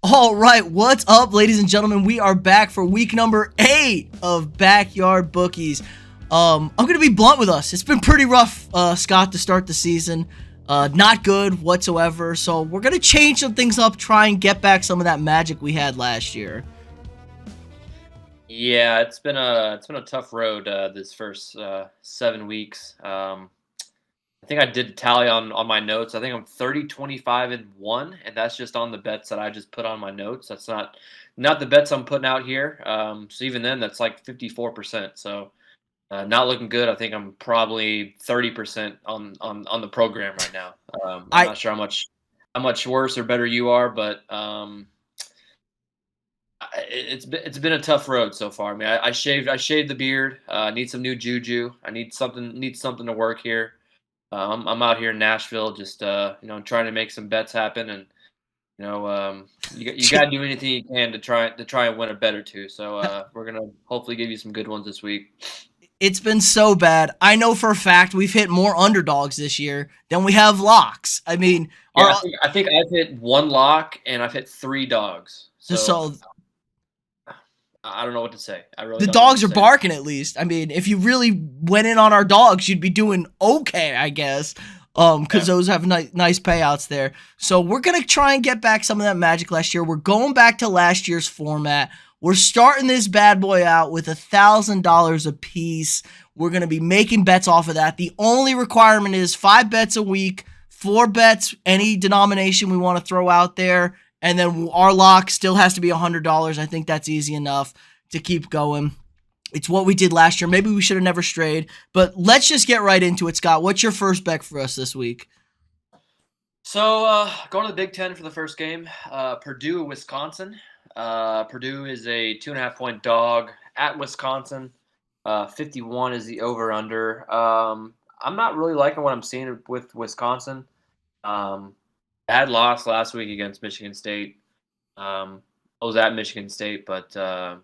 All right, what's up, ladies and gentlemen? We are back for week number 8 of Backyard Bookies. I'm going to be blunt with us. It's been pretty rough, Scott, to start the season. Not good whatsoever. So we're going to change some things up, try and get back some of that magic we had last year. Yeah, it's been a tough road this first 7 weeks. I think I did a tally on my notes. I think I'm 30, 25, and 1, and that's just on the bets that I just put on my notes. That's not the bets I'm putting out here. So even then, that's like 54%. So not looking good. I think I'm probably 30% on the program right now. I'm not sure how much worse or better you are, but it's been a tough road so far. I mean, I shaved the beard. I need some new juju. I need something to work here. I'm out here in Nashville, just trying to make some bets happen, and you got to do anything you can to try and win a bet or two. So we're gonna hopefully give you some good ones this week. It's been so bad. I know for a fact we've hit more underdogs this year than we have locks. I mean, yeah, I think I've hit 1 lock and I've hit 3 dogs. So I don't know what to say. I really the don't know what dogs to are say. barking at least. I mean, if you really went in on our dogs, you'd be doing okay, I guess. Because those have nice payouts there. So we're going to try and get back some of that magic last year. We're going back to last year's format. We're starting this bad boy out with $1,000 a piece. We're going to be making bets off of that. The only requirement is 5 bets a week, 4 bets, any denomination we want to throw out there. And then our lock still has to be $100. I think that's easy enough to keep going. It's what we did last year. Maybe we should have never strayed. But let's just get right into it, Scott. What's your first bet for us this week? So going to the Big Ten for the first game, Purdue, Wisconsin. Purdue is a 2.5-point dog at Wisconsin. 51 is the over/under. I'm not really liking what I'm seeing with Wisconsin. Bad loss last week against Michigan State. I was at Michigan State, but that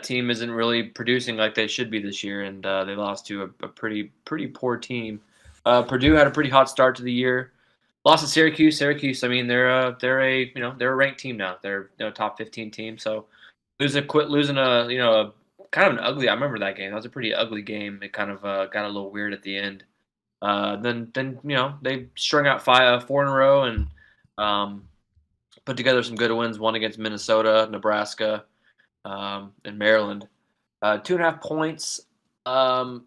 team isn't really producing like they should be this year, and they lost to a pretty poor team. Purdue had a pretty hot start to the year. Lost to Syracuse. Syracuse, I mean, they're a ranked team now. They're a top 15 team. So losing a kind of an ugly. I remember that game. That was a pretty ugly game. It kind of got a little weird at the end. Then they strung out 4 in a row and put together some good wins. One against Minnesota, Nebraska, and Maryland. 2.5 points. I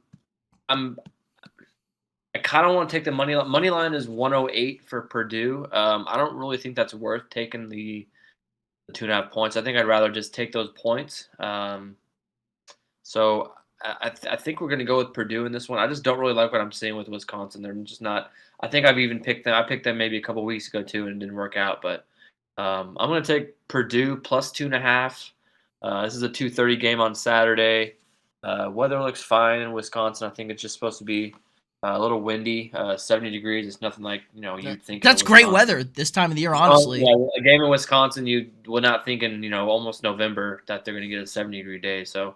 kind of want to take the money line. Money line is 108 for Purdue. I don't really think that's worth taking the 2.5 points. I think I'd rather just take those points. So I think we're going to go with Purdue in this one. I just don't really like what I'm seeing with Wisconsin. They're just not. I think I've even picked them. I picked them maybe a couple weeks ago too, and it didn't work out. But I'm going to take Purdue plus 2.5. This is a 2:30 game on Saturday. Weather looks fine in Wisconsin. I think it's just supposed to be a little windy. 70 degrees. It's nothing like you'd think. That's great weather this time of the year, honestly. Yeah, a game in Wisconsin, you would not think in almost November that they're going to get a 70-degree day. So.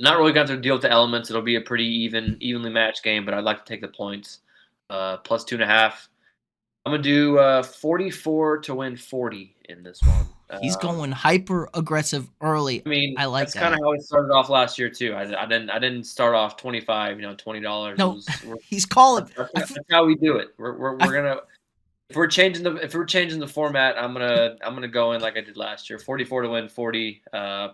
Not really got to deal with the elements. It'll be a pretty evenly matched game, but I'd like to take the points. Plus 2.5. I'm going to do 44 to win 40 in this one. He's going hyper aggressive early. I mean, I like that's kind of how it started off last year too. I didn't start off 25, $20. No, he's calling. That's how we do it. We're gonna if we're changing the format, I'm gonna go in like I did last year. 44 to win 40.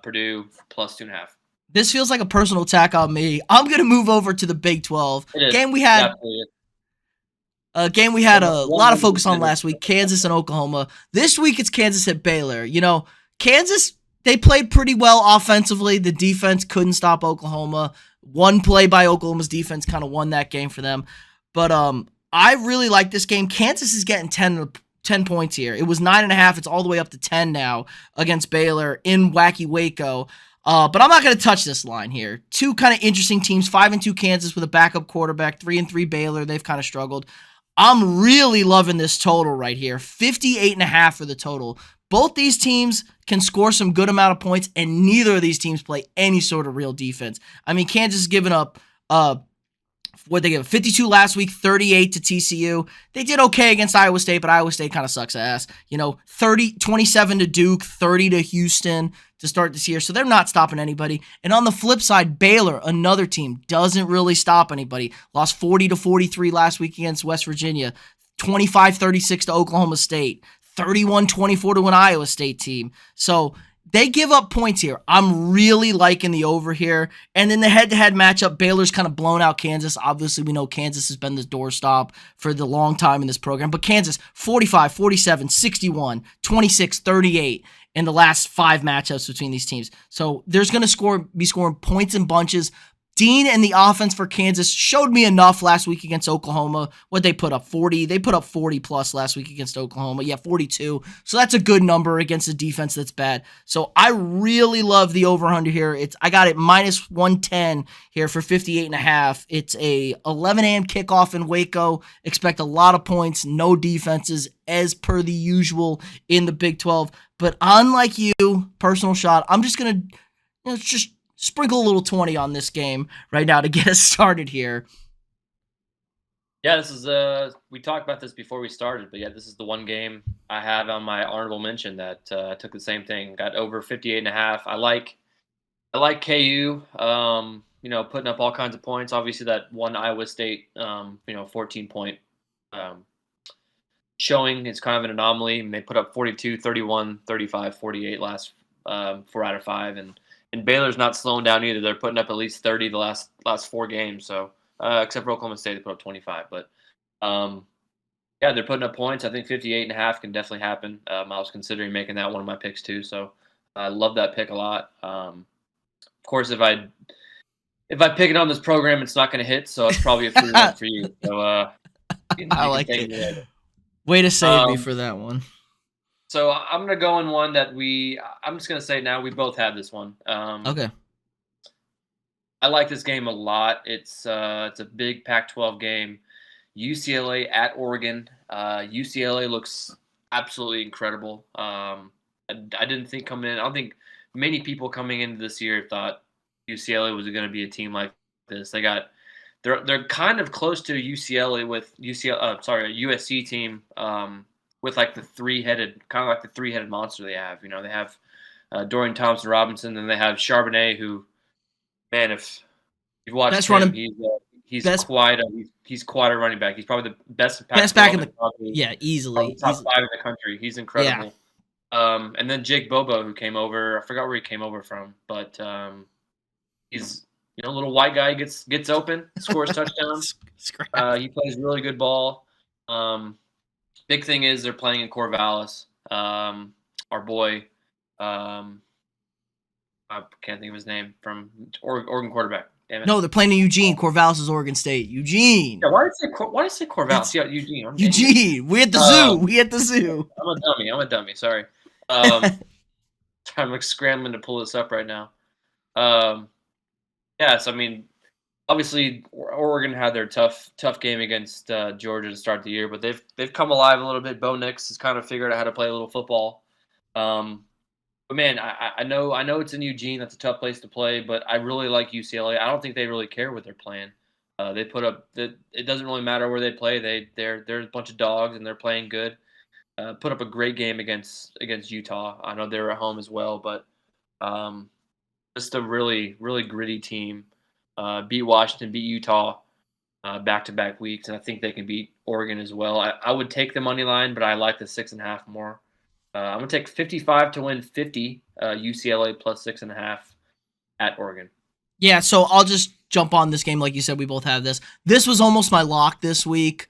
Purdue plus 2.5. This feels like a personal attack on me. I'm going to move over to the Big 12. Game we had a lot of focus on last week, Kansas and Oklahoma. This week it's Kansas at Baylor. Kansas, they played pretty well offensively. The defense couldn't stop Oklahoma. One play by Oklahoma's defense kind of won that game for them. But I really like this game. Kansas is getting 10 points here. It was 9.5. It's all the way up to 10 now against Baylor in Wacky Waco. But I'm not going to touch this line here. Two kind of interesting teams, 5-2 Kansas with a backup quarterback, 3-3 Baylor. They've kind of struggled. I'm really loving this total right here, 58.5 for the total. Both these teams can score some good amount of points, and neither of these teams play any sort of real defense. I mean, Kansas has given up What they give 52 last week, 38 to TCU. They did okay against Iowa State, but Iowa State kind of sucks ass. 27 to Duke, 30 to Houston to start this year. So they're not stopping anybody. And on the flip side, Baylor, another team, doesn't really stop anybody. Lost 40 to 43 last week against West Virginia, 25-36 to Oklahoma State, 31-24 to an Iowa State team. So they give up points here. I'm really liking the over here. And in the head-to-head matchup, Baylor's kind of blown out Kansas. Obviously, we know Kansas has been the doorstop for the long time in this program. But Kansas, 45, 47, 61, 26, 38 in the last 5 matchups between these teams. So there's going to be scoring points in bunches. Dean and the offense for Kansas showed me enough last week against Oklahoma. What they put up, 40. They put up 40 plus last week against Oklahoma. Yeah, 42. So that's a good number against a defense that's bad. So I really love the over-under here. I got it minus 110 here for 58.5. It's a 11 a.m. kickoff in Waco. Expect a lot of points, no defenses, as per the usual in the Big 12. But unlike you, personal shot, I'm just going to just sprinkle a little 20 on this game right now to get us started here. Yeah, this is we talked about this before we started, but yeah, this is the one game I have on my honorable mention that took the same thing. Got over 58.5. I like KU, putting up all kinds of points. Obviously that one Iowa State 14-point showing is kind of an anomaly. And they put up 42, 31, 35, 48 last 4 out of 5, and Baylor's not slowing down either. They're putting up at least 30 the last 4 games. So except for Oklahoma State, they put up 25. But yeah, they're putting up points. I think 58.5 can definitely happen. I was considering making that one of my picks too. So I love that pick a lot. Of course, if I pick it on this program, it's not going to hit. So it's probably a free one for you. So I like it. Way to save me for that one. So I'm going to go in one that I'm just going to say now we both have this one. Okay. I like this game a lot. It's a big Pac-12 game. UCLA at Oregon. UCLA looks absolutely incredible. I didn't think coming in. I don't think many people coming into this year thought UCLA was going to be a team like this. They're kind of close to UCLA with a USC team. With like the three-headed monster they have. They have Dorian Thompson-Robinson, and they have Charbonnet, who, man, if you've watched him, he's quite a running back. He's probably the best back in the easily top 5 in the country. He's incredible. Yeah. And then Jake Bobo, who came over. I forgot where he came over from, but he's a little white guy gets open, scores touchdowns. He plays really good ball. Big thing is they're playing in Corvallis. Our boy, I can't think of his name, from Oregon quarterback. Damn it. No, they're playing in Eugene. Corvallis is Oregon State. Eugene. Yeah, why did I say Corvallis? Yeah, Eugene. Eugene. We at the zoo. We at the zoo. I'm a dummy. Sorry. I'm scrambling to pull this up right now. So I mean, obviously, Oregon had their tough game against Georgia to start the year, but they've come alive a little bit. Bo Nix has kind of figured out how to play a little football. But man, I know it's in Eugene. That's a tough place to play, but I really like UCLA. I don't think they really care what they're playing. They put up it doesn't really matter where they play. They're a bunch of dogs and they're playing good. Put up a great game against Utah. I know they were at home as well, but just a really really gritty team. Beat Washington, beat Utah back-to-back weeks, and I think they can beat Oregon as well. I would take the money line, but I like the 6.5 more. I'm going to take 55 to win 50, UCLA plus 6.5 at Oregon. Yeah, so I'll just jump on this game. Like you said, we both have this. This was almost my lock this week.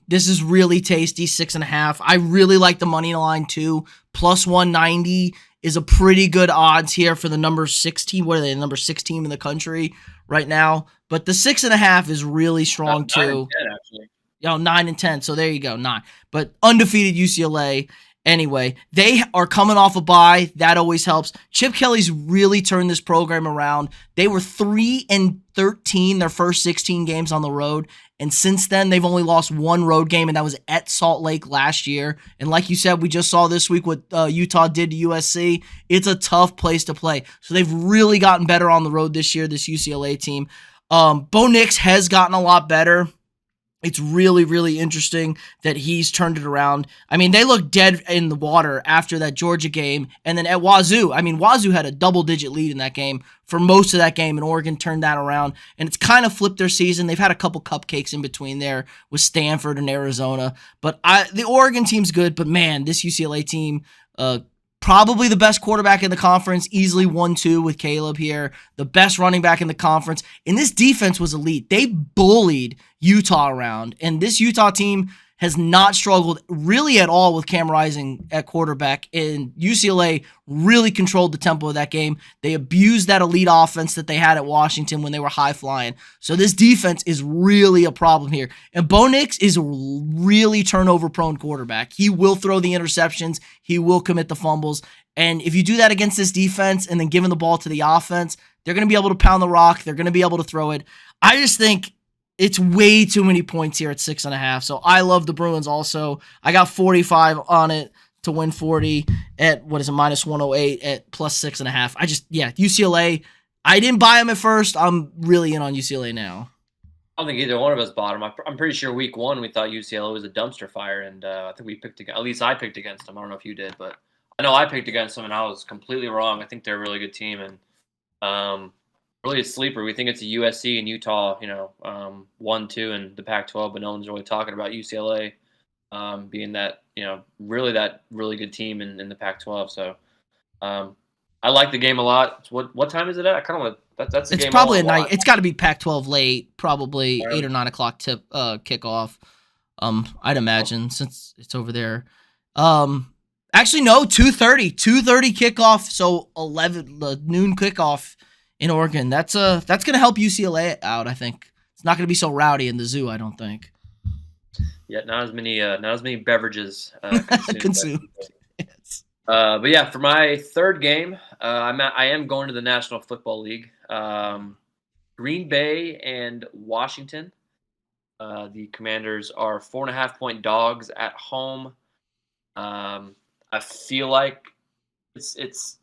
This is really tasty, 6.5. I really like the money line too. Plus 190 is a pretty good odds here for the number 16. What are they? The number 16 in the country right now. But the 6.5 is really strong too. 9 and 10, actually. 9 and 10. So there you go, 9. But undefeated UCLA. Anyway, they are coming off a bye. That always helps. Chip Kelly's really turned this program around. They were 3-13 their first 16 games on the road. And since then, they've only lost 1 road game, and that was at Salt Lake last year. And like you said, we just saw this week what Utah did to USC. It's a tough place to play. So they've really gotten better on the road this year, this UCLA team. Bo Nix has gotten a lot better. It's really, really interesting that he's turned it around. I mean, they looked dead in the water after that Georgia game. And then at Wazoo, I mean, Wazoo had a double-digit lead in that game for most of that game, and Oregon turned that around. And it's kind of flipped their season. They've had a couple cupcakes in between there with Stanford and Arizona. But the Oregon team's good, but man, this UCLA team, probably the best quarterback in the conference, easily 1-2 with Caleb here. The best running back in the conference. And this defense was elite. They bullied Utah around. And this Utah team has not struggled really at all with Cam Rising at quarterback. And UCLA really controlled the tempo of that game. They abused that elite offense that they had at Washington when they were high flying. So this defense is really a problem here. And Bo Nix is a really turnover prone quarterback. He will throw the interceptions. He will commit the fumbles. And if you do that against this defense and then giving the ball to the offense, they're going to be able to pound the rock. They're going to be able to throw it. I just think it's way too many points here at 6.5. So I love the Bruins also. I got 45 on it to win 40 at, minus 108 at plus 6.5. UCLA, I didn't buy them at first. I'm really in on UCLA now. I don't think either one of us bought them. I'm pretty sure week one we thought UCLA was a dumpster fire, and I think we picked against, at least I picked against them. I don't know if you did, but I know I picked against them, and I was completely wrong. I think they're a really good team, and really a sleeper. We think it's a USC and Utah, 1-2 in the Pac-12, but no one's really talking about UCLA being that, really good team in the Pac-12. So I like the game a lot. What time is it at? I kind of want to. That's the game. It's probably a night. It's got to be Pac-12 late, probably 8 or 9 o'clock tip kickoff. I'd imagine since it's over there. Actually, no, 2:30 kickoff. So 11 noon kickoff in Oregon. That's gonna help UCLA out. I think it's not gonna be so rowdy in the zoo. I don't think. Yeah, not as many beverages consumed. Yes. But yeah, for my third game, I am going to the National Football League. Green Bay and Washington. The Commanders are 4.5-point dogs at home. I feel like it's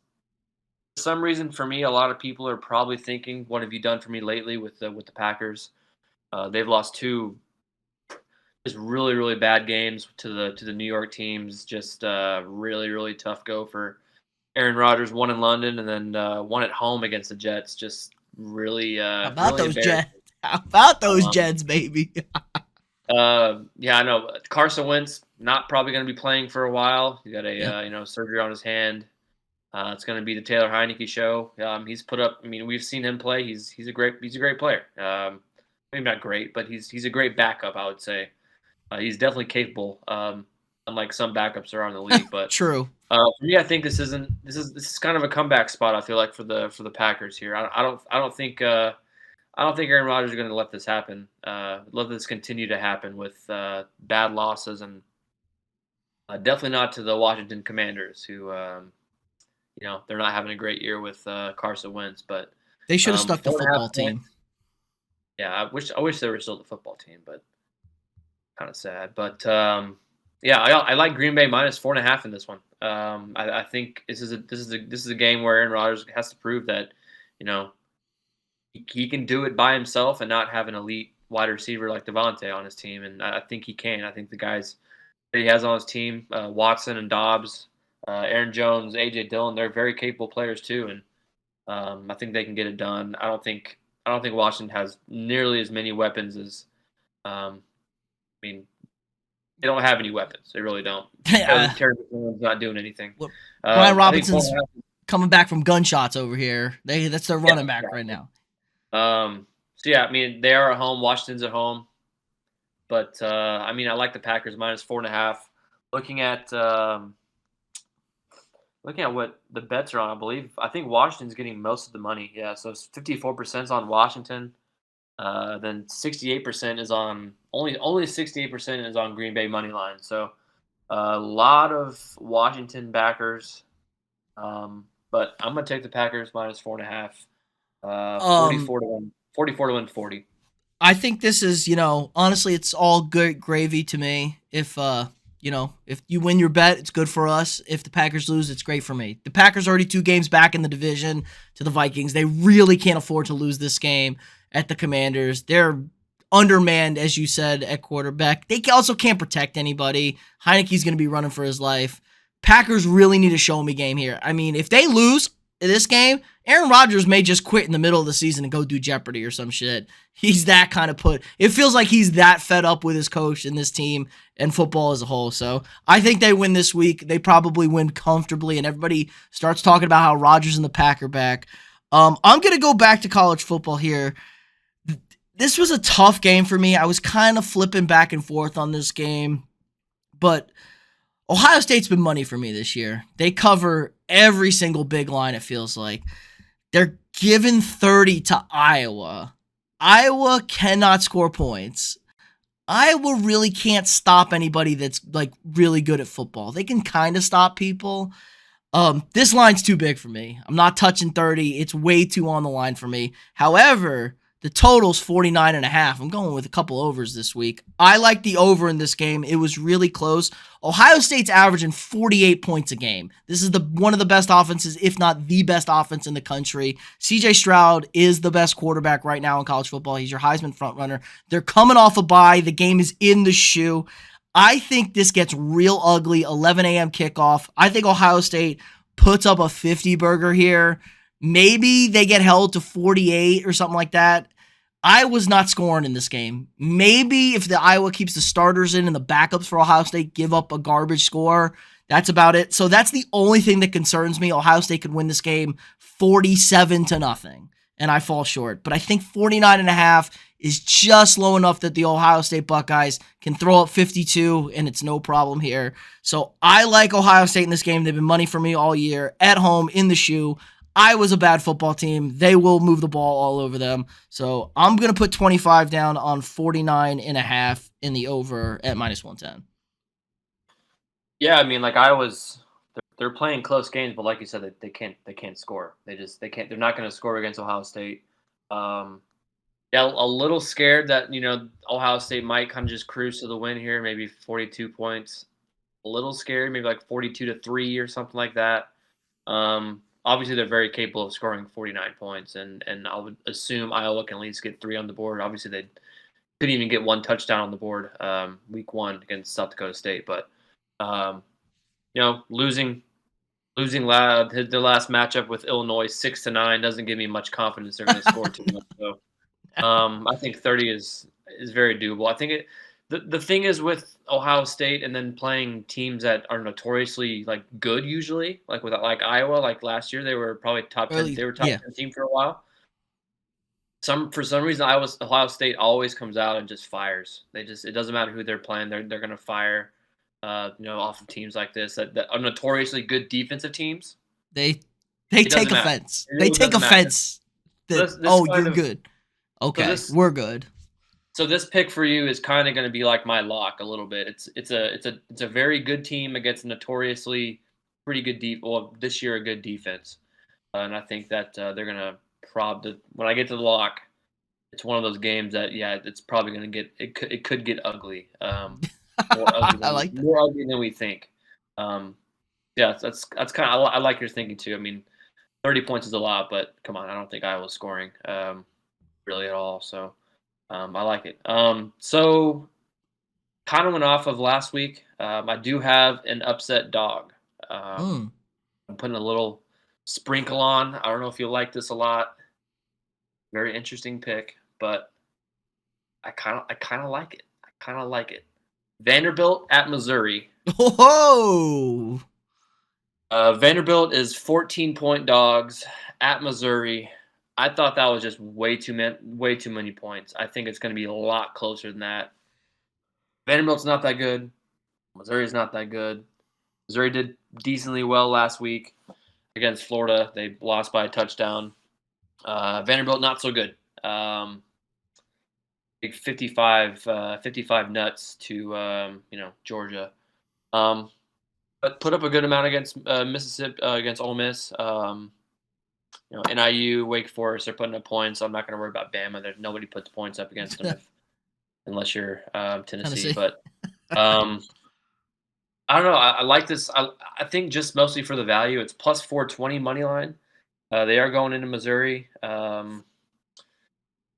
for some reason for me, a lot of people are probably thinking, "What have you done for me lately with the Packers?" They've lost 2 just really, really bad games to the New York teams. Just really, really tough go for Aaron Rodgers. 1 in London and then 1 at home against the Jets. Just really. How about really those Jets? How about those Jets, baby? Yeah, I know. Carson Wentz not probably going to be playing for a while. He got a surgery on his hand. It's going to be the Taylor Heineke show. He's put up. I mean, we've seen him play. He's a great player. Maybe not great, but he's a great backup. I would say he's definitely capable. Unlike some backups around the league, but true. For me, I think this is kind of a comeback spot. I feel like for the Packers here. I don't think Aaron Rodgers is going to let this happen. Let this continue to happen with bad losses, and definitely not to the Washington Commanders, who they're not having a great year with Carson Wentz. But they should have stuck the football team. Yeah, I wish they were still the football team, but kind of sad. But yeah, I like Green Bay minus 4.5 in this one. I think this is a game where Aaron Rodgers has to prove that he can do it by himself and not have an elite wide receiver like Devontae on his team, and I think he can. I think the guys that he has on his team, Watson and Dobbs, Aaron Jones, A.J. Dillon, they're very capable players too, and I think they can get it done. I don't think Washington has nearly as many weapons as. They don't have any weapons. They really don't. Terry McLaurin's not doing anything. Brian Robinson's coming back from gunshots over here. That's their running back right now. So yeah, they are at home. Washington's at home, but I like the Packers minus 4.5. Looking at what the bets are on, I think Washington's getting most of the money. Yeah, so 54% is on Washington. Then 68% is on only 68% is on Green Bay money line. So a lot of Washington backers, but I'm gonna take the Packers minus 4.5. 44 to win 40. I think this is, honestly, it's all good gravy to me. If you win your bet, it's good for us. If the Packers lose, it's great for me. The Packers are already 2 games back in the division to the Vikings. They really can't afford to lose this game. at the Commanders. They're undermanned, as you said, at quarterback. They also can't protect anybody. Heineke's going to be running for his life. Packers really need a show-me game here. I mean, if they lose this game, Aaron Rodgers may just quit in the middle of the season and go do Jeopardy or some shit. He's that kind of it feels like he's that fed up with his coach and this team and football as a whole. So I think they win this week. They probably win comfortably, and everybody starts talking about how Rodgers and the Pack are back. I'm going to go back to college football here. This was a tough game for me. I was kind of flipping back and forth on this game, but Ohio State's been money for me this year. They cover every single big line, it feels like. They're giving 30 to Iowa. Iowa cannot score points. Iowa really can't stop anybody that's like really good at football. They can kind of stop people. This line's too big for me. I'm not touching 30. It's way too on the line for me. However, the total's 49.5. I'm going with a couple overs this week. I like the over in this game. It was really close. Ohio State's averaging 48 points a game. This is one of the best offenses, if not the best offense in the country. CJ Stroud is the best quarterback right now in college football. He's your Heisman frontrunner. They're coming off a bye. The game is in the shoe. I think this gets real ugly. 11 a.m. kickoff. I think Ohio State puts up a 50 burger here. Maybe they get held to 48 or something like that. I was not scoring in this game. Maybe if the Iowa keeps the starters in and the backups for Ohio State give up a garbage score, that's about it. So that's the only thing that concerns me. Ohio State could win this game 47-0, and I fall short. But I think 49.5 is just low enough that the Ohio State Buckeyes can throw up 52, and it's no problem here. So I like Ohio State in this game. They've been money for me all year. At home, in the shoe. Iowa's a bad football team. They will move the ball all over them. So I'm going to put 25 down on 49.5 in the over at -110. Yeah, I mean, like they're playing close games, but like you said, they can't score. They're not going to score against Ohio State. Yeah, a little scared that, Ohio State might kind of just cruise to the win here, maybe 42 points. A little scared, maybe like 42-3 or something like that. Obviously, they're very capable of scoring 49 points, and I would assume Iowa can at least get 3 on the board. Obviously, they couldn't even get 1 touchdown on the board week 1 against South Dakota State. But, losing their last matchup with Illinois 6-9 doesn't give me much confidence they're going to score too much. So I think 30 is very doable. I think the thing is with Ohio State and then playing teams that are notoriously like good usually, like Iowa, like last year they were probably top 10. They were top 10 team for a while. For some reason Ohio State always comes out and just fires. It doesn't matter who they're playing, they're going to fire. Off of teams like this that are notoriously good defensive teams. They take offense. They take offense. You're good. Okay, we're good. So this pick for you is kind of going to be like my lock a little bit. It's a very good team against a notoriously pretty good this year a good defense, and I think that they're going to when I get to the lock, it's one of those games that it's probably going to get it could get ugly. More ugly than we think. That's kind of I like your thinking too. I mean, 30 points is a lot, but come on, I don't think Iowa's scoring really at all. So. I like it. So kind of went off of last week. I do have an upset dog. I'm putting a little sprinkle on. I don't know if you'll like this a lot. Very interesting pick, but I kind of like it. I kind of like it. Vanderbilt at Missouri. Whoa! Vanderbilt is 14-point dogs at Missouri. I thought that was just way too many points. I think it's going to be a lot closer than that. Vanderbilt's not that good. Missouri's not that good. Missouri did decently well last week against Florida. They lost by a touchdown. Vanderbilt not so good. Big 55 nuts to Georgia. But put up a good amount against Mississippi against Ole Miss. NIU, Wake Forest, they're putting up points. So I'm not going to worry about Bama. Nobody puts points up against them unless you're Tennessee. But I don't know. I like this. I think just mostly for the value. It's plus 420 money line. They are going into Missouri.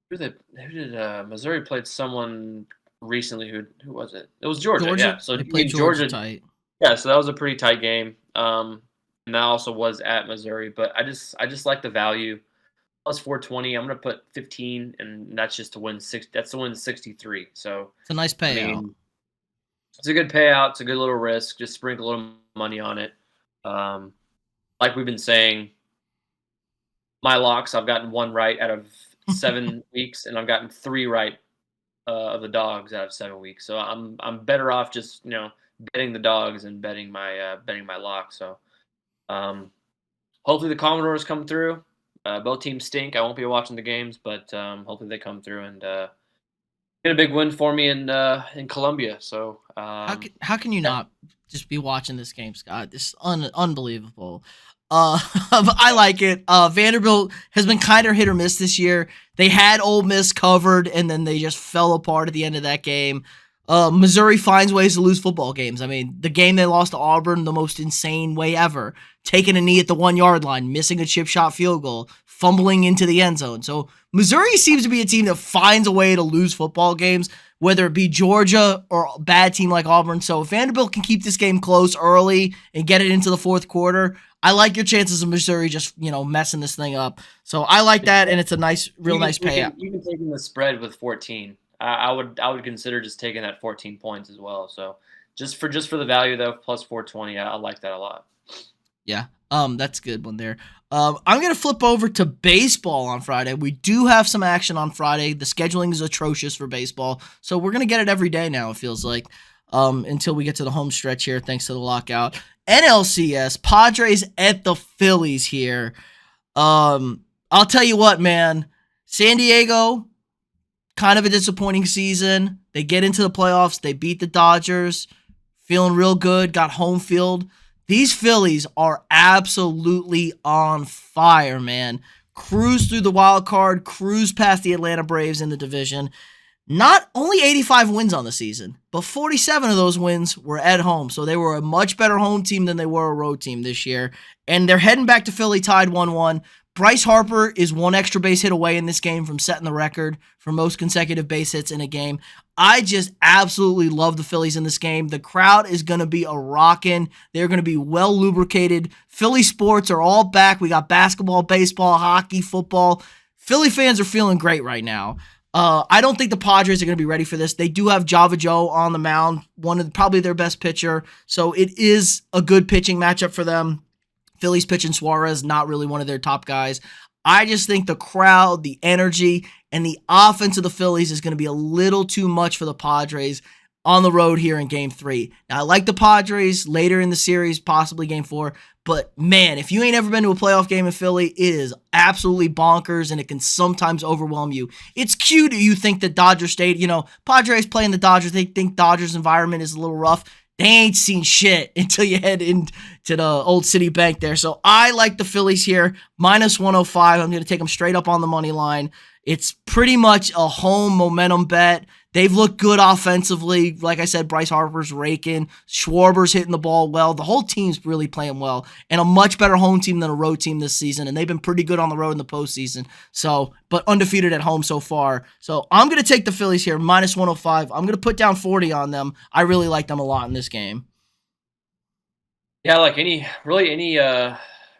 Who did Missouri played someone recently? Who was it? It was Georgia. Georgia, Yeah. So they I played mean Georgia Georgia. tight. Yeah. So that was a pretty tight game. And that also was at Missouri. But I just like the value. Plus 420. I'm gonna put 15, and that's just to win six. That's to win 63. So It's a nice I payout. mean, it's a good payout. It's a good little risk. Just sprinkle a little money on it. Um, like we've been saying, my locks, I've gotten one right out of 7 weeks, and I've gotten three right of the dogs out of 7 weeks. So I'm better off just betting the dogs and betting my lock. So um, hopefully the Commodores come through. Both teams stink. I won't be watching the games, but hopefully they come through and get a big win for me in Columbia. So How can you yeah. not just be watching this game, Scott? This is unbelievable. I like it. Vanderbilt has been kind of hit or miss this year. They had Ole Miss covered, and then they just fell apart at the end of that game. Missouri finds ways to lose football games. I mean, the game they lost to Auburn, the most insane way ever. Taking a knee at the 1 yard line, missing a chip shot field goal, fumbling into the end zone. So Missouri seems to be a team that finds a way to lose football games, whether it be Georgia or a bad team like Auburn. So if Vanderbilt can keep this game close early and get it into the fourth quarter, I like your chances of Missouri just, messing this thing up. So I like that, and it's a real nice payout. Even taking the spread with 14, I would consider just taking that 14 points as well. So just for the value though, plus 420, I like that a lot. Yeah, that's a good one there. I'm gonna flip over to baseball on Friday. We do have some action on Friday. The scheduling is atrocious for baseball, so we're gonna get it every day now. It feels like, until we get to the home stretch here, thanks to the lockout. NLCS Padres at the Phillies here. I'll tell you what, man. San Diego, kind of a disappointing season. They get into the playoffs. They beat the Dodgers. Feeling real good. Got home field. These Phillies are absolutely on fire, man. Cruise through the wild card. Cruise past the Atlanta Braves in the division. Not only 85 wins on the season, but 47 of those wins were at home. So they were a much better home team than they were a road team this year. And they're heading back to Philly tied 1-1. Bryce Harper is one extra base hit away in this game from setting the record for most consecutive base hits in a game. I just absolutely love the Phillies in this game. The crowd is going to be a rockin'. They're going to be well lubricated. Philly sports are all back. We got basketball, baseball, hockey, football. Philly fans are feeling great right now. I don't think the Padres are going to be ready for this. They do have Java Joe on the mound, probably their best pitcher. So it is a good pitching matchup for them. Phillies pitching Suarez, not really one of their top guys. I just think the crowd, the energy, and the offense of the Phillies is going to be a little too much for the Padres on the road here in Game 3. Now, I like the Padres later in the series, possibly Game 4, but man, if you ain't ever been to a playoff game in Philly, it is absolutely bonkers, and it can sometimes overwhelm you. It's cute you think that Dodger Stadium, Padres playing the Dodgers, they think Dodgers environment is a little rough. They ain't seen shit until you head into the old Citibank there. So I like the Phillies here, minus 105. I'm going to take them straight up on the money line. It's pretty much a home momentum bet. They've looked good offensively. Like I said, Bryce Harper's raking. Schwarber's hitting the ball well. The whole team's really playing well. And a much better home team than a road team this season. And they've been pretty good on the road in the postseason. So, but undefeated at home so far. So I'm going to take the Phillies here, minus 105. I'm going to put down 40 on them. I really like them a lot in this game. Yeah, like any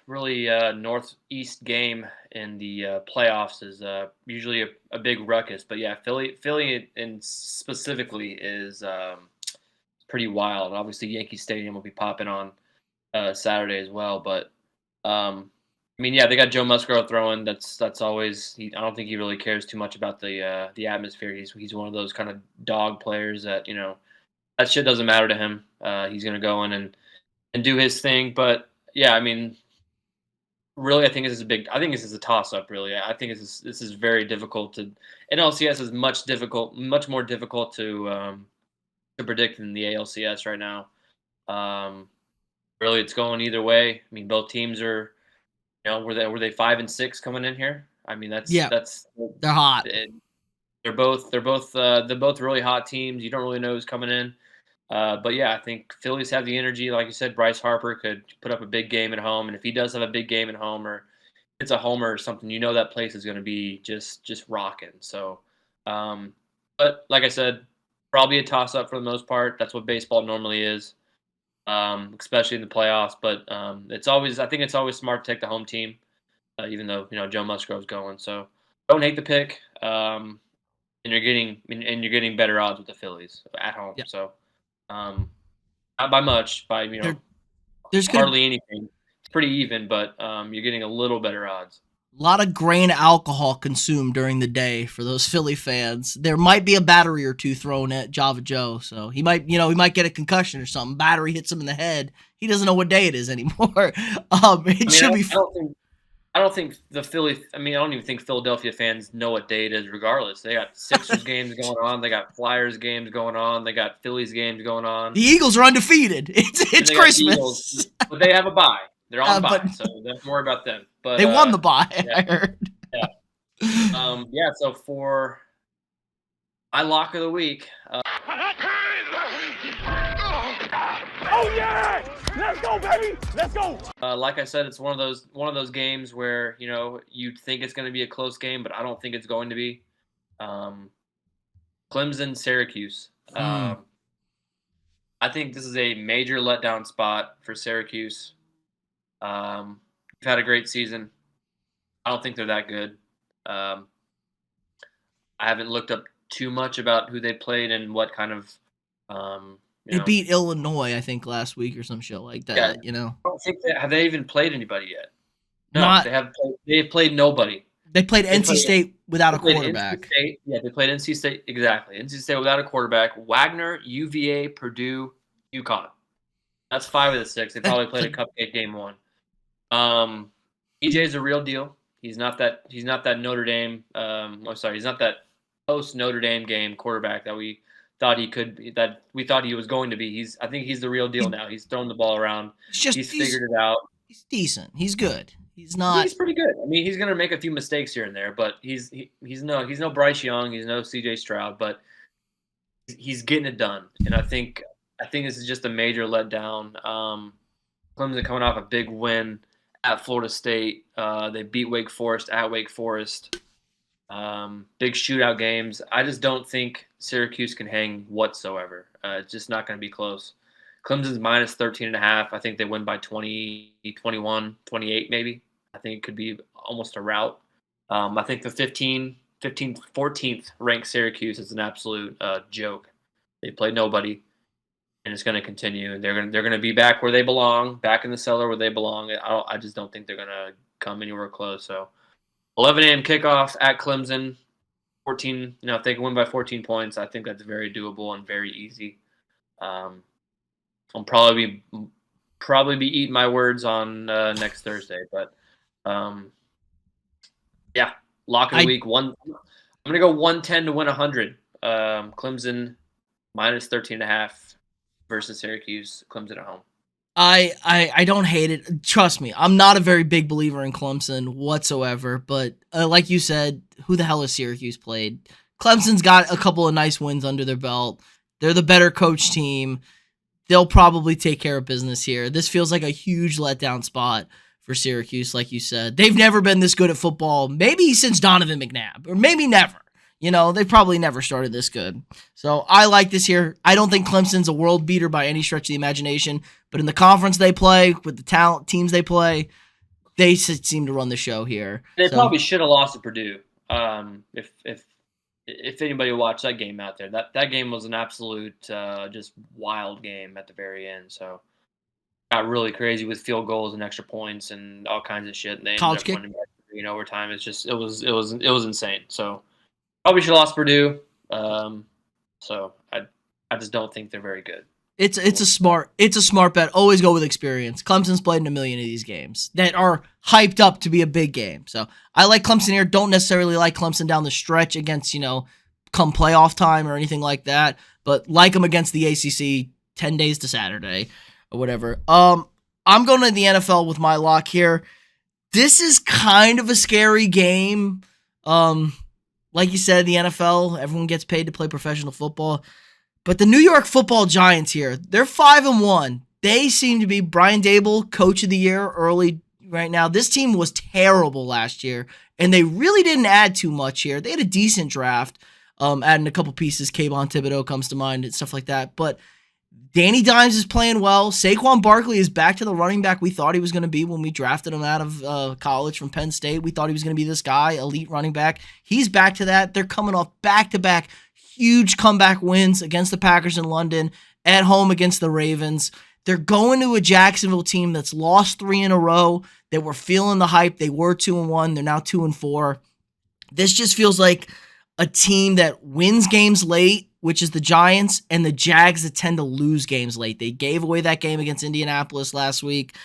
northeast game in the playoffs is usually a big ruckus. But yeah, Philly and specifically is pretty wild. Obviously, Yankee Stadium will be popping on Saturday as well. But I mean, yeah, they got Joe Musgrove throwing. That's always. I don't think he really cares too much about the atmosphere. He's one of those kind of dog players that that shit doesn't matter to him. He's gonna go in and do his thing. But yeah, I mean, really, I think this is a toss up. Really, I think this is very difficult to. NLCS is much more difficult to predict than the ALCS right now. Really, it's going either way. I mean, both teams are. Were they 5-6 coming in here? I mean, that's They're hot. They're both really hot teams. You don't really know who's coming in. But yeah, I think Phillies have the energy. Like you said, Bryce Harper could put up a big game at home, and if he does have a big game at home, or it's a homer or something, you know that place is going to be just rocking. So, but like I said, probably a toss up for the most part. That's what baseball normally is, especially in the playoffs. But I think it's always smart to take the home team, even though Joe Musgrove's going. So don't hate the pick, and you're getting better odds with the Phillies at home. Yeah. So, not by much, by There's gonna hardly anything. It's pretty even, but you're getting a little better odds. a lot of grain alcohol consumed during the day for those Philly fans. There might be a battery or two thrown at Java Joe, so he might get a concussion or something. Battery hits him in the head. He doesn't know what day it is anymore. It should be. I don't think the Philly. I mean, I don't even think Philadelphia fans know what day it is. Regardless, they got Sixers games going on. They got Flyers games going on. They got Phillies games going on. The Eagles are undefeated. It's Christmas, Eagles, but they have a bye. They're on bye, so don't worry about them. But they won the bye. Yeah, I heard. Yeah. So for my lock of the week. Oh yeah! Let's go, baby! Let's go! Like I said, it's one of those games where you'd think it's going to be a close game, but I don't think it's going to be. Clemson, Syracuse. I think this is a major letdown spot for Syracuse. They've had a great season. I don't think they're that good. I haven't looked up too much about who they played and what kind of. They beat Illinois, I think, last week or some shit like that. Yeah. I don't think have they even played anybody yet? No, they have played nobody. They played NC State without a quarterback. They played NC State, exactly. NC State without a quarterback. Wagner, UVA, Purdue, UConn. That's 5 of the 6. They probably played a cupcake game 1. EJ is a real deal. He's not that Notre Dame. He's not that post Notre Dame game quarterback that we thought he could be, that we thought he was going to be. I think he's the real deal now. He's thrown the ball around. He's figured it out. He's decent. He's good. He's pretty good. I mean, he's going to make a few mistakes here and there, but he's no Bryce Young. He's no CJ Stroud, but he's getting it done. And I think this is just a major letdown. Clemson coming off a big win at Florida State. They beat Wake Forest at Wake Forest. Big shootout games. I just don't think Syracuse can hang whatsoever. It's just not going to be close. Clemson's minus 13.5. I think they win by 20, 21, 28 maybe. I think it could be almost a rout. I think the 14th ranked Syracuse is an absolute joke. They played nobody, and it's going to continue. They're going to be back where they belong, back in the cellar where they belong. I just don't think they're going to come anywhere close. So 11 a.m. kickoff at Clemson. 14. If they can win by 14 points, I think that's very doable and very easy. I'll probably be eating my words on next Thursday, but yeah, lock of the week. I'm gonna go 110 to win 100. Clemson minus 13.5 versus Syracuse. Clemson at home. I don't hate it. Trust me, I'm not a very big believer in Clemson whatsoever. But like you said, who the hell has Syracuse played? Clemson's got a couple of nice wins under their belt. They're the better coach team. They'll probably take care of business here. This feels like a huge letdown spot for Syracuse, like you said. They've never been this good at football, maybe since Donovan McNabb, or maybe never. They've probably never started this good. So I like this here. I don't think Clemson's a world beater by any stretch of the imagination, but in the conference they play, with the talent teams they play, they seem to run the show here. They probably should have lost to Purdue. If anybody watched that game out there, that game was an absolute just wild game at the very end. So got really crazy with field goals and extra points and all kinds of shit. And they college kick, overtime. It's just it was insane. So probably should have lost Purdue. So I just don't think they're very good. It's a smart bet. Always go with experience. Clemson's played in a million of these games that are hyped up to be a big game. So I like Clemson here. Don't necessarily like Clemson down the stretch against, come playoff time or anything like that, but like them against the ACC 10 days to Saturday or whatever. I'm going to the NFL with my lock here. This is kind of a scary game. Like you said, the NFL, everyone gets paid to play professional football. But the New York Football Giants here, they're 5-1. They seem to be Brian Dable, coach of the year, early right now. This team was terrible last year, and they really didn't add too much here. They had a decent draft, adding a couple pieces. Kayvon Thibodeau comes to mind and stuff like that. But Danny Dimes is playing well. Saquon Barkley is back to the running back we thought he was going to be when we drafted him out of college from Penn State. We thought he was going to be this guy, elite running back. He's back to that. They're coming off back-to-back huge comeback wins against the Packers in London, at home against the Ravens. They're going to a Jacksonville team that's lost 3 in a row. They were feeling the hype. They were 2-1. They're now 2-4. This just feels like a team that wins games late, which is the Giants, and the Jags that tend to lose games late. They gave away that game against Indianapolis last week.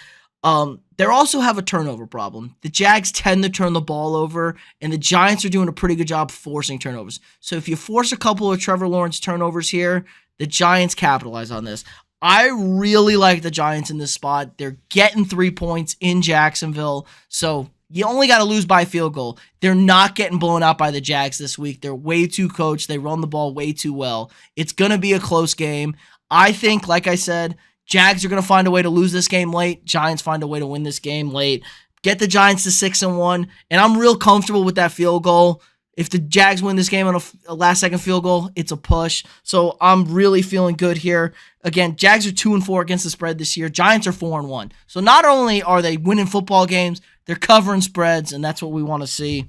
They also have a turnover problem. The Jags tend to turn the ball over, and the Giants are doing a pretty good job forcing turnovers. So if you force a couple of Trevor Lawrence turnovers here, the Giants capitalize on this. I really like the Giants in this spot. They're getting 3 points in Jacksonville, so you only got to lose by field goal. They're not getting blown out by the Jags this week. They're way too coached. They run the ball way too well. It's going to be a close game. I think, like I said, Jags are going to find a way to lose this game late. Giants find a way to win this game late. Get the Giants to 6-1, and I'm real comfortable with that field goal. If the Jags win this game on a last-second field goal, it's a push. So I'm really feeling good here. Again, Jags are 2-4 against the spread this year. Giants are 4-1. So not only are they winning football games, they're covering spreads, and that's what we want to see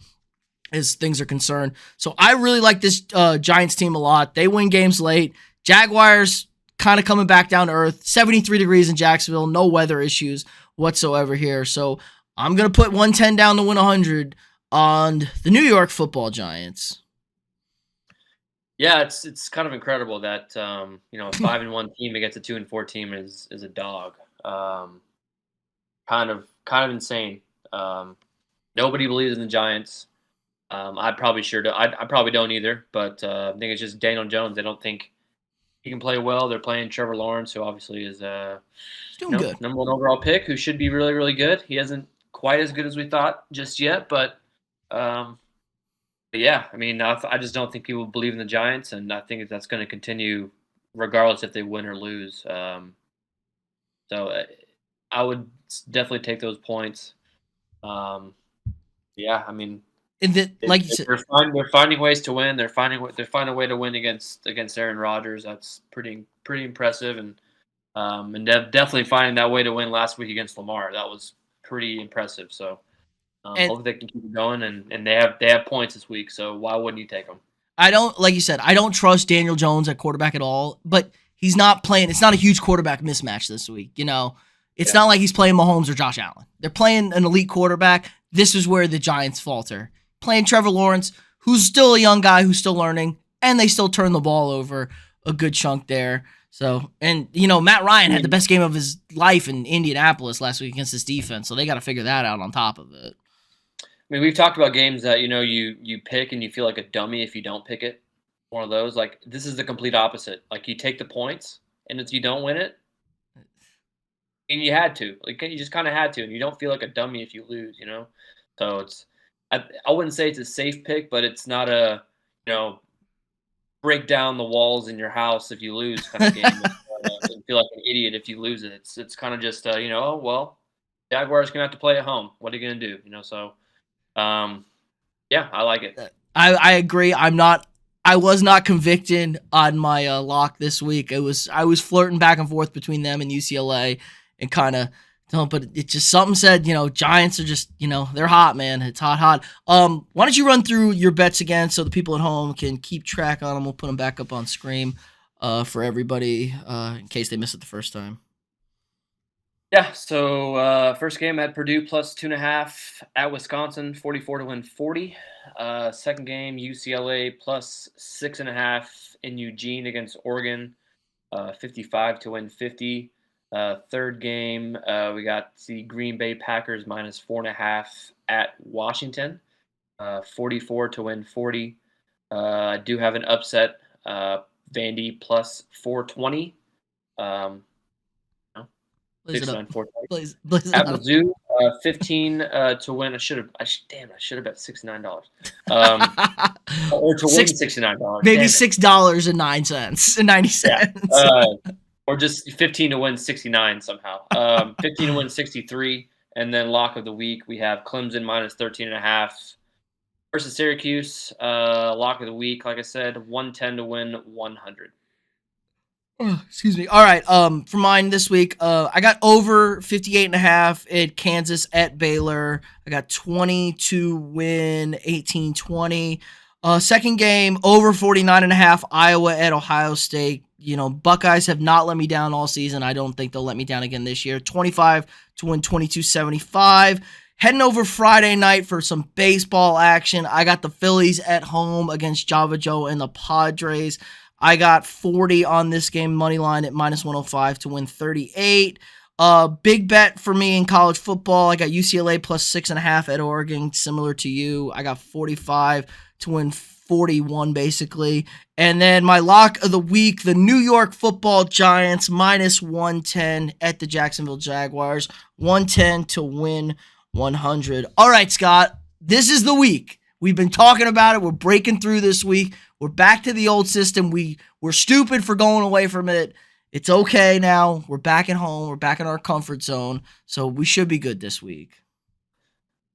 as things are concerned. So I really like this Giants team a lot. They win games late. Jaguars kind of coming back down to earth. 73 degrees in Jacksonville. No weather issues whatsoever here. So I'm going to put 110 down to win 100 on the New York Football Giants. Yeah, it's kind of incredible that a 5-1 team against a 2-4 team is a dog. Kind of insane. Nobody believes in the Giants. I probably don't either. But I think it's just Daniel Jones. They don't think he can play well. They're playing Trevor Lawrence, who obviously is doing good. number 1 overall pick, who should be really, really good. He isn't quite as good as we thought just yet, but yeah, I mean, I just don't think people believe in the Giants, and I think that's going to continue regardless if they win or lose. So I would definitely take those points. Yeah, I mean, like you said, they're finding ways to win. They're finding a way to win against Aaron Rodgers. That's pretty impressive, and definitely finding that way to win last week against Lamar. That was pretty impressive. So hopefully they can keep it going, and they have points this week. So why wouldn't you take them? I don't trust Daniel Jones at quarterback at all, but he's not playing. It's not a huge quarterback mismatch this week. It's not like he's playing Mahomes or Josh Allen. They're playing an elite quarterback. This is where the Giants falter. Playing Trevor Lawrence, who's still a young guy who's still learning, and they still turn the ball over a good chunk there. So, and Matt Ryan had the best game of his life in Indianapolis last week against this defense, so they got to figure that out on top of it. I mean, we've talked about games that you pick and you feel like a dummy if you don't pick it. One of those, like, this is the complete opposite. Like, you take the points, and if you don't win it, and you had to, like, you just kind of had to, and you don't feel like a dummy if you lose, So it's, I wouldn't say it's a safe pick, but it's not a break down the walls in your house if you lose kind of game. You feel like an idiot if you lose it. It's kind of just oh well, Jaguars gonna have to play at home. What are you gonna do? So yeah, I like it. I agree. I was not convicted on my lock this week. I was flirting back and forth between them and UCLA, and kind of. But it just something said, Giants are just, they're hot, man. It's hot. Why don't you run through your bets again so the people at home can keep track on them? We'll put them back up on screen for everybody in case they missed it the first time. Yeah, so first game at Purdue plus 2.5 at Wisconsin, 44 to win 40. Second game, UCLA plus 6.5 in Eugene against Oregon, 55 to win 50. Third game, we got the Green Bay Packers minus 4.5 at Washington, 44 to win 40. I do have an upset, Vandy plus 420. 420. At Mizzou, 15 to win. I should have bet $69. Or to win $69. Maybe $6.09.90. Yeah. Or just 15 to win 69 somehow. 15 to win 63 And then lock of the week, we have Clemson minus 13.5 versus Syracuse. Lock of the week, like I said, 110 to win 100. Excuse me. All right. For mine this week, I got over 58.5 at Kansas at Baylor. I got 20 to win 18-20. Second game, over 49.5 Iowa at Ohio State. You know, Buckeyes have not let me down all season. I don't think they'll let me down again this year. 25 to win 22-75. Heading over Friday night for some baseball action. I got the Phillies at home against Java Joe and the Padres. I got 40 on this game, money line at minus 105 to win 38. Big bet for me in college football. I got UCLA plus 6.5 at Oregon, similar to you. I got 45 to win 41, basically. And then my lock of the week, the New York Football Giants minus 110 at the Jacksonville Jaguars. 110 to win 100. All right, Scott, this is the week. We've been talking about it. We're breaking through this week. We're back to the old system. We're stupid for going away from it. It's okay now. We're back at home. We're back in our comfort zone. So we should be good this week.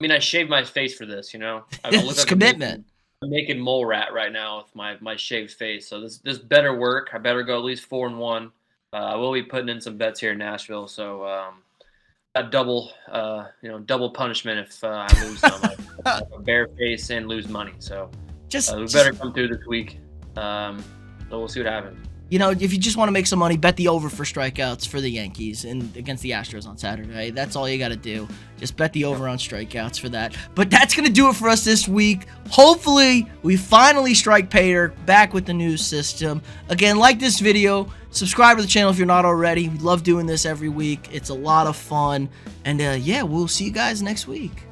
I mean, I shaved my face for this, you know. It's commitment. I'm making mole rat right now with my shaved face. So this better work. I better go at least 4-1. I will be putting in some bets here in Nashville. So a double punishment if I lose a bare face and lose money. So we better come through this week. So we'll see what happens. You know, if you just want to make some money, bet the over for strikeouts for the Yankees and against the Astros on Saturday. That's all you got to do. Just bet the over on strikeouts for that. But that's going to do it for us this week. Hopefully, we finally strike pay dirt back with the new system. Again, like this video, subscribe to the channel if you're not already. We love doing this every week. It's a lot of fun. And yeah, we'll see you guys next week.